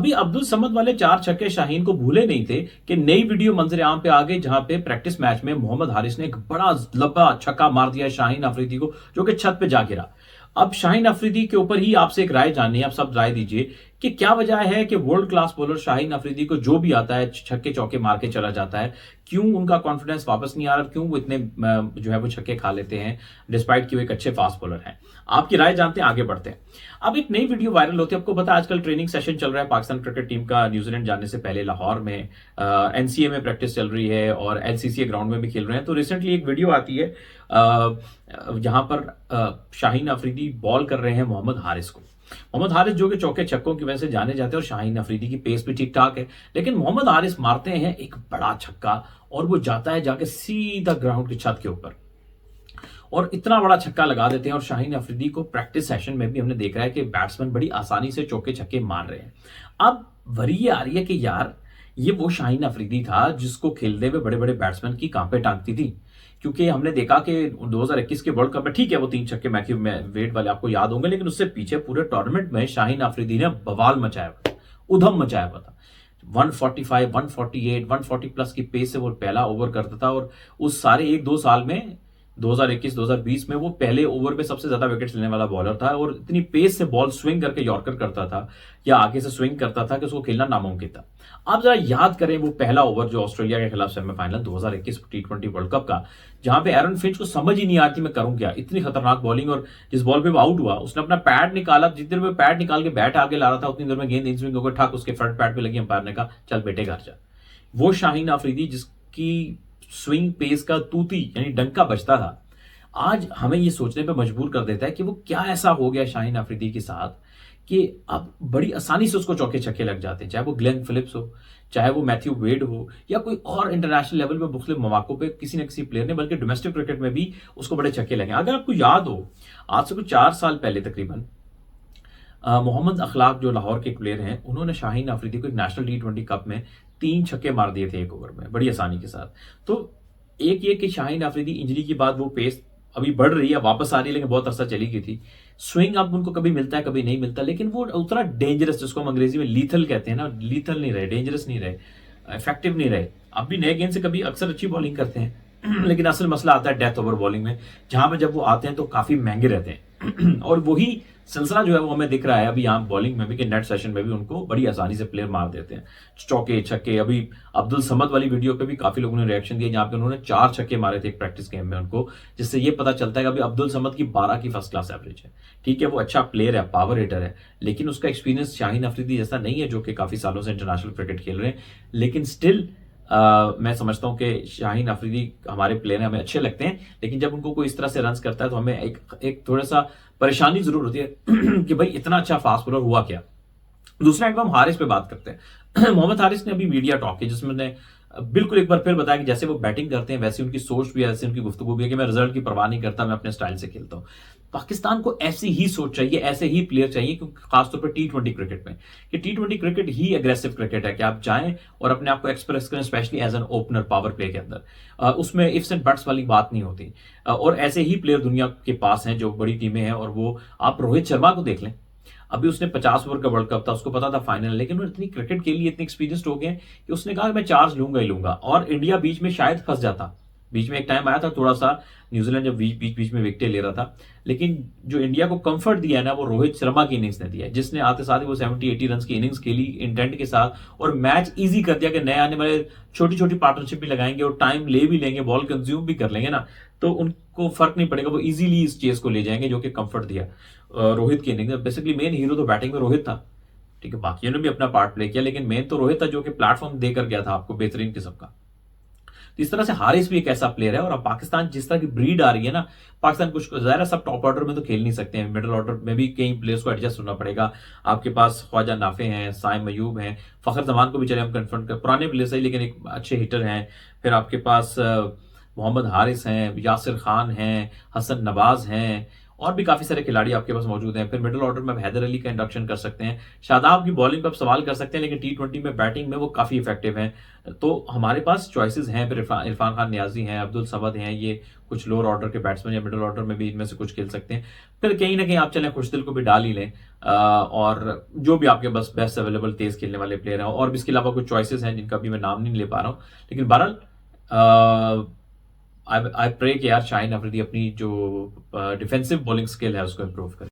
अभी अब्दुल समद वाले 4 छक्के शाहीन को भूले नहीं थे कि नई वीडियो मंजर आम पे आ गई, जहां पे प्रैक्टिस मैच में मोहम्मद हारिस ने एक बड़ा लंबा छक्का मार दिया शाहीन अफरीदी को, जो कि छत पे जा गिरा। अब शाहीन अफरीदी के ऊपर ही आपसे एक राय जाननी है, आप सब राय दीजिए कि क्या वजह है कि world class bowler Shaheen Afridi को जो भी आता है छक्के चौके मार के चला जाता है। क्यों उनका कॉन्फिडेंस वापस नहीं आ रहा, क्यों वो इतने जो है वो छक्के खा लेते हैं डिस्पाइट कि वो एक अच्छे फास्ट बॉलर हैं। आपकी राय जानते हैं, आगे बढ़ते हैं। अब एक नई वीडियो वायरल होती है, आपको पता है आजकल ट्रेनिंग सेशन चल रहा है पाकिस्तान क्रिकेट टीम का। न्यूजीलैंड जाने से पहले लाहौर में एनसीए में प्रैक्टिस चल रही है और एलसीसी ग्राउंड में भी खेल रहे हैं। तो रिसेंटली एक वीडियो आती है जहां पर शाहीन अफरीदी बॉल कर रहे हैं मोहम्मद हारिस को। मोहम्मद हारिस जो कि चौके छक्कों की वजह से जाने जाते हैं और शाहीन अफरीदी की पेस भी ठीक ठाक है, लेकिन मोहम्मद हारिस मारते हैं एक बड़ा छक्का और वो जाता है जाके सीधा ग्राउंड की छत के ऊपर और इतना बड़ा छक्का लगा देते हैं। और शाहीन अफरीदी को प्रैक्टिस सेशन में भी हमने देखा है कि बैट्समैन बड़ी आसानी से चौके छक्के मार रहे हैं। अब वरी ये आ रही है कि यार ये वो शाहीन अफरीदी था जिसको खेलते हुए बड़े बड़े बैट्समैन की कांपे टांगती थी। क्योंकि हमने देखा कि 2021 के वर्ल्ड कप में ठीक है वो 3 छक्के मैथ्यू वेड वाले आपको याद होंगे, लेकिन उससे पीछे पूरे टूर्नामेंट में शाहीन अफरीदी ने बवाल मचाया हुआ था, उधम मचाया हुआ था। 145, 148, 140 प्लस की पेस से वो पहला ओवर करता था और उस सारे 1-2 साल में 2021-2020 में वो पहले ओवर में सबसे ज्यादा विकेट्स लेने वाला बॉलर था और इतनी पेस से बॉल स्विंग करके यॉर्कर करता था या आगे से स्विंग करता था कि उसको खेलना नामुमकिन था। आप जरा याद करें वो पहला ओवर जो ऑस्ट्रेलिया के खिलाफ सेमीफाइनल 2021 टी20 वर्ल्ड कप का, जहां पे एरन फिंच को समझ ही नहीं आती मैं करूं क्या, इतनी खतरनाक बॉलिंग। और जिस बॉल पे वो आउट हुआ उसने अपना पैड निकाला, जितनी देर में पैड निकाल के बैट आगे ला रहा था उतनी देर में गेंद इन स्विंग होकर ठाक उसके फ्रंट पैड पे लगी। अंपायर ने कहा चल बेटे घर जा। वो शाहीन अफरीदी जिसकी स्विंग पेस का तूती यानी डंका बजता था, आज हमें ये सोचने पे मजबूर कर देता है कि वो क्या ऐसा हो गया शाहीन अफरीदी के साथ कि अब बड़ी आसानी से उसको चौके छक्के लग जाते हैं। चाहे वो ग्लेन फिलिप्स हो, चाहे वो मैथ्यू वेड हो, या कोई और इंटरनेशनल लेवल पे मुख्तलिफ मौकों पे किसी न किसी प्लेयर ने, बल्कि डोमेस्टिक क्रिकेट में भी उसको बड़े छक्के लगे। अगर आपको याद हो आज से कुछ 4 साल पहले तकरीबन मोहम्मद अखलाक जो लाहौर के प्लेयर हैं, उन्होंने शाहीन अफरीदी को एक नेशनल टी20 कप में 3 छक्के मार दिए थे एक ओवर में बड़ी आसानी के साथ। तो एक ये कि शाहीन अफरीदी इंजरी के बाद वो पेस अभी बढ़ रही है, वापस आ रही है, लेकिन बहुत अरसा चली गई थी। स्विंग अब उनको कभी मिलता है कभी नहीं मिलता, लेकिन वो उतना डेंजरस, जिसको हम अंग्रेजी में लीथल कहते हैं ना, लीथल नहीं रहे, डेंजरस नहीं रहे, इफेक्टिव नहीं रहे। अब भी नए गेंद से कभी अक्सर अच्छी बॉलिंग करते हैं लेकिन असल मसला आता है डेथ ओवर बॉलिंग में, जहां पे जब वो आते हैं तो काफी महंगे रहते हैं और वही सिलसिला जो है वो हमें दिख रहा है अभी यहाँ बॉलिंग में भी कि नेट सेशन में भी उनको बड़ी आसानी से प्लेयर मार देते हैं चौके छक्के। अभी अब्दुल समद वाली वीडियो पे भी काफी लोगों ने रिएक्शन दिया जहां पे उन्होंने 4 छक्के मारे थे एक प्रैक्टिस गेम में उनको, जिससे ये पता चलता है कि अभी अब्दुल समद की 12 की फर्स्ट क्लास एवरेज है। ठीक है वो अच्छा प्लेयर है, पावर हिटर है, लेकिन उसका एक्सपीरियंस शाहीन अफरीदी जैसा नहीं है जो कि काफी सालों से इंटरनेशनल क्रिकेट खेल रहे हैं। लेकिन स्टिल मैं समझता हूं कि शाहीन अफरीदी हमारे प्लेयर हमें अच्छे लगते हैं, लेकिन जब उनको कोई इस तरह से रन्स करता है तो हमें एक थोड़ा सा परेशानी जरूर होती है कि भाई इतना अच्छा फास्ट बॉलर हुआ क्या। दूसरा एंड हम हारिस पे बात करते हैं मोहम्मद हारिस ने अभी मीडिया टॉक की जिसमें ने बिल्कुल एक बार फिर बताया कि जैसे वो बैटिंग करते हैं वैसे उनकी सोच भी है, ऐसे उनकी गुफ्तगू भी है कि मैं रिजल्ट की परवाह नहीं करता, मैं अपने स्टाइल से खेलता हूं। पाकिस्तान को ऐसी ही सोच चाहिए, ऐसे ही प्लेयर चाहिए, क्योंकि खासतौर पर टी20 क्रिकेट में, कि टी20 क्रिकेट ही एग्रेसिव क्रिकेट है कि आप जाएं और अपने आप को एक्सप्रेस करें, specially as an opener power play के अंदर। उसमें इफ्स एंड बट्स वाली बात नहीं होती और ऐसे ही प्लेयर दुनिया के पास हैं जो बड़ी टीमें हैं। और वो आप रोहित शर्मा को देख लें, अभी उसने 50 ओवर का वर्ल्ड कप था, उसको पता था फाइनल, लेकिन वो इतनी क्रिकेट के लिए इतने एक्सपीरियंस्ड हो गए कि उसने कहा मैं चार्ज लूंगा ही लूंगा। और इंडिया बीच में शायद फंस जाता, बीच में एक टाइम आया था थोड़ा सा न्यूजीलैंड जब बीच में विकेट ले रहा था, लेकिन जो इंडिया को कंफर्ट दिया है ना वो रोहित शर्मा की इनिंग्स ने दिया है, जिसने आते साथ ही वो 70-80 रन की इनिंग्स खेली इंटेंट के साथ और मैच इजी कर दिया कि नए आने वाले छोटी छोटी पार्टनरशिप भी लगाएंगे और टाइम ले भी लेंगे, बॉल कंज्यूम भी कर लेंगे ना, तो उनको फर्क नहीं पड़ेगा, वो इजीली इस चेस को ले जाएंगे, जो कि कंफर्ट दिया रोहित की इनिंग्स। बेसिकली मेन हीरो तो बैटिंग में रोहित था, ठीक है, बाकियों ने भी अपना पार्ट प्ले किया, लेकिन मेन तो रोहित था जो कि प्लेटफॉर्म देकर गया था आपको बेहतरीन किस्म का। तो इस तरह से हारिस भी एक ऐसा प्लेयर है। और अब पाकिस्तान जिस तरह की ब्रीड आ रही है ना, पाकिस्तान कुछ ज़ाहिर सब टॉप ऑर्डर में तो खेल नहीं सकते हैं, मिडिल ऑर्डर में भी कई प्लेयर्स को एडजस्ट होना पड़ेगा। आपके पास ख्वाजा नाफे हैं, साइम अयूब हैं, फखर जमान को भी चले हम कन्फ्रंट कर, पुराने प्लेयर्स है लेकिन एक अच्छे हिटर हैं। फिर आपके पास मोहम्मद हारिस हैं, यासिर खान हैं, हसन नवाज हैं, और भी काफी सारे खिलाड़ी आपके पास मौजूद हैं। फिर मिडिल ऑर्डर में आप हैदर अली का इंडक्शन कर सकते हैं। शादाब की बॉलिंग पर आप सवाल कर सकते हैं, लेकिन T20 में बैटिंग में वो काफी इफेक्टिव हैं। तो हमारे पास चॉइसेस हैं। फिर इरफान खान नियाजी हैं, अब्दुल समद हैं, ये कुछ लोअर ऑर्डर के बैट्समैन या मिडिल ऑर्डर में भी इनमें से कुछ खेल सकते हैं। फिर कहीं ना कहीं आप चलें खुशदिल को भी डाल ही लें, और जो भी आपके पास बेस्ट अवेलेबल तेज खेलने वाले प्लेयर हैं, और भी इसके अलावा कुछ चॉइसेस हैं जिनका भी मैं नाम नहीं ले पा रहा हूँ। लेकिन बहरहाल आई प्रे कि यार शाहीन अफरीदी अपनी जो डिफेंसिव बॉलिंग स्किल है उसको इम्प्रूव करे।